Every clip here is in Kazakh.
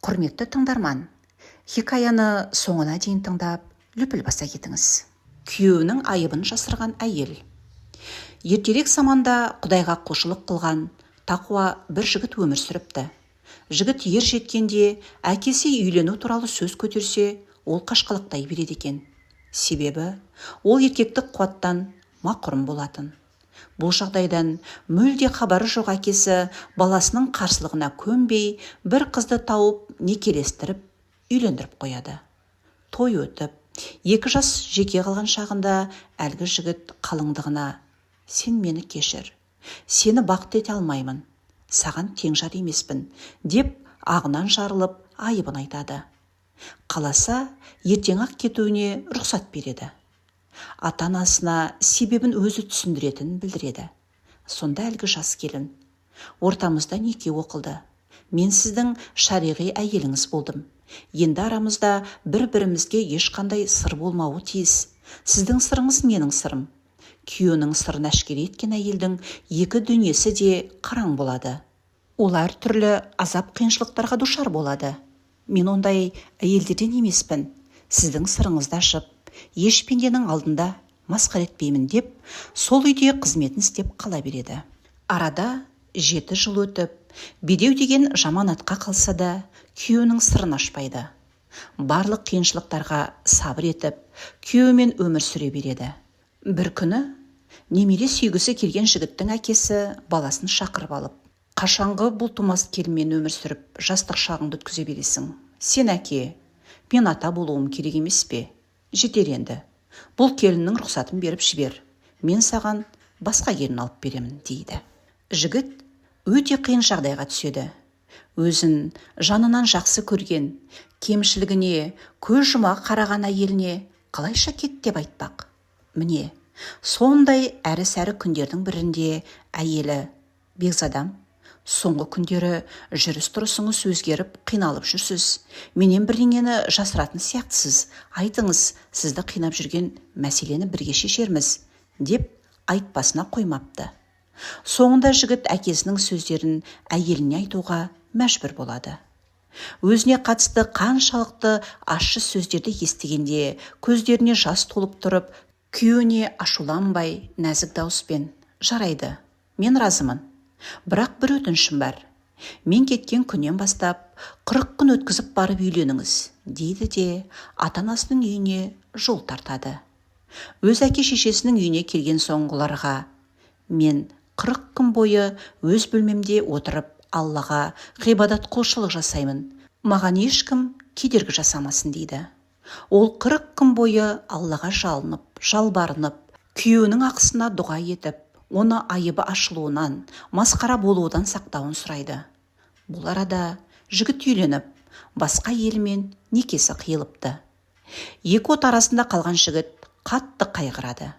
Құрметті тыңдарман, хикаяны соңына дейін тыңдап, лүпіл баса кетіңіз. Күйеуінің айыбын жасырған әйел. Ертерек заманда Құдайға құлшылық қылған тақуа бір жігіт өмір сүріпті. Жігіт ер жеткенде әкесі үйлену туралы сөз көтерсе, ол қашқалақтай береді екен. Себебі ол еркектік қуаттан мақұрым болатын. Бұл жағдайдан мүлде хабары жоқ әкесі баласының қарсылығына көнбей, бір қызды тауып некелестіріп, үйлендіріп қояды. Той өтіп, 2 жас жеке қалған шағында әлгі жігіт қалыңдығына: «Сен мені кешір, сені бақыт ете алмаймын, саған тең жар емеспін», деп ағынан жарылып айыбын айтады. Қаласа, ертең-ақ кетуіне рұқсат береді. Ата-анасына себебін өзі түсіндіретінін білдіреді. Сонда әлгі жас келін: «Ортамызда неке оқылды. Мен сіздің шариғи әйеліңіз болдым. Енді арамызда бір-бірімізге ешқандай сыр болмауы тиіс. Сіздің сырыңыз менің сырым». Күйеуінің сырын әшкере еткен әйелдің екі дүниесі де қараң болады. Олар түрлі азап қиыншылықтарға душар болады. «Мен ондай әйелдерден емеспін. Сіздің сырыңызды ашып, еш пенденің алдында масқара етпеймін», деп сол үйде қызметін істеп қала береді. Арада 7 жыл өтіп, бедеу деген жаман атқа қалса да, күйеуінің сырын ашпайды. Барлық қиыншылықтарға сабыр етіп, күйеуімен өмір сүре береді. Бір күні немере сүйгісі келген жігіттің әкесі баласын шақырып алып: «Қашанғы бұл тумас келінмен өмір сүріп, жастық шағыңды өткізе бересің? Сен әке, мен ата болуым керек емес пе? Жетер енді. Бұл келіннің рұқсатын беріп жібер. Мен саған басқа келін алып беремін», дейді. Жігіт өте қиын жағдайға түседі. Өзін жанынан жақсы көрген, кемшілігіне көз жұма қараған әйеліне қалайша кет деп айтпақ. Міне, сондай әрі-сәрі күндердің бірінде әйелі: «Бекзадам, соңғы күндері жүріс-тұрысыңыз өзгеріп, қиналып жүрсіз. Менен бірдеңені жасыратын сияқтысыз. Айтыңыз, сізді қинап жүрген мәселені бірге шешерміз», деп айтпасына қоймапты. Соңында жігіт әкесінің сөздерін әйеліне айтуға мәжбүр болады. Өзіне қатысты қаншалықты ащы сөздерді естігенде көздеріне жас толып тұрып, күйеуіне ашуланбай, нәзік дауыспен: «Жарайды, мен разымын. Бірақ бір өтінішім бар. Мен кеткен күннен бастап 40 күн өткізіп барып үйленіңіз», дейді де ата-анасының үйіне жол тартады. Өз әке-шешесінің үйіне келген соң оларға: «Мен 40 күн бойы өз бөлмемде отырып Аллаға ғибадат құлшылық жасаймын. Маған ешкім кедергі жасамасын», дейді. Ол 40 күн бойы Аллаға жалынып, жалбарынып, күйеуінің ақысына дұға етіп, оны айыбы ашылуынан, масқара болудан сақтауын сұрайды. Бұл арада жігіт үйленіп, басқа елмен некесі қиылыпты. Екі от арасында қалған жігіт қатты қайғырады.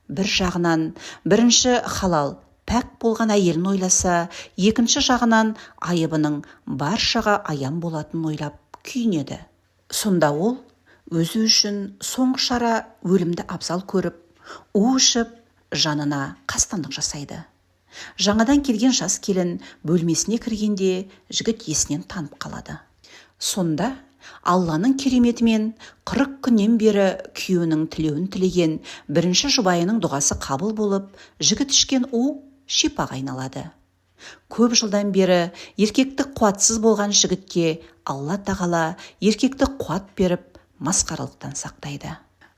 Бір жағынан бірінші халал, пәк болған әйелін ойласа, екінші жағынан айыбының баршаға аян болатынын ойлап күйінеді. Сонда ол өзі үшін соңғы шара өлімді абзал көріп, у ішіп, жанына қастандық жасайды. Жаңадан келген жас келін бөлмесіне кіргенде жігіт есінен танып қалады. Сонда Алланың кереметімен 40 күннен бері күйеуінің тілеуін тілеген бірінші жұбайының дұғасы қабыл болып, жігіт ішкен у шипаға айналады. Көп жылдан бері еркектік қуатсыз болған жігітке Алла тағала еркектік қуат беріп, масқаралықтан сақтайды.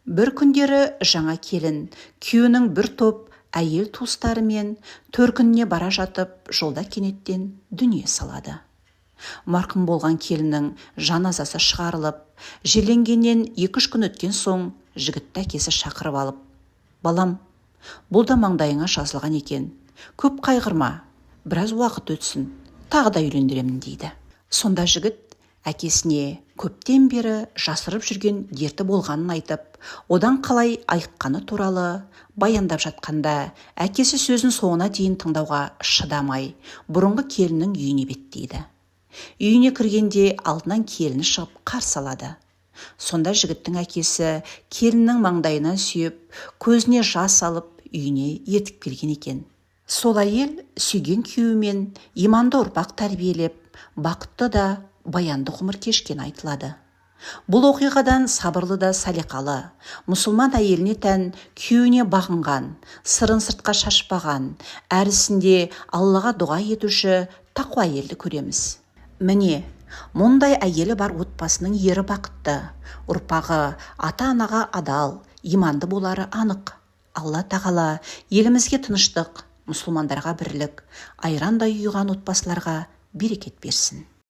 Бір күндері жаңа келін күйеуінің бір топ әйел туыстарымен төркініне бара жатып, жолда кенеттен дүние салады. Марқұм болған келіннің жаназасы шығарылып, жерленгеннен 2-3 күн өткен соң жігітті әкесі шақырып алып: «Балам, бұл да маңдайыңа жазылған екен. Көп қайғырма, біраз уақыт өтсін, тағы да үйлендіремін», дейді. Сонда жігіт әкесіне көптен бері жасырып жүрген дерті болғанын айтып, одан қалай айыққаны туралы баяндап жатқанда, әкесі сөзін соңына дейін тыңдауға шыдамай, бұрынғы келіннің үйіне беттейді. Үйіне кіргенде алдынан келіні шығып қарсы алады. Сонда жігіттің әкесі келіннің маңдайынан сүйіп, көзіне жас алып, үйіне ертіп келген екен. Сол әйел сүйген күйеуімен иманды ұрпақ тәрбиелеп, бақытты да баянды ғұмыр кешкен айтылады. Бұл оқиғадан сабырлы да салиқалы, мұсылман әйеліне тән, күйеуіне бағынған, сырын сыртқа шашпаған, әрісінде Аллаға дұға етуші тақуа әйелді көреміз. Міне, мұндай әйелі бар отбасының ері бақытты, ұрпағы ата-анаға адал, иманды болары анық. Алла тағала елімізге тыныштық, мұсылмандарға бірлік, айрандай ұйыған отбасыларға берекет берсін.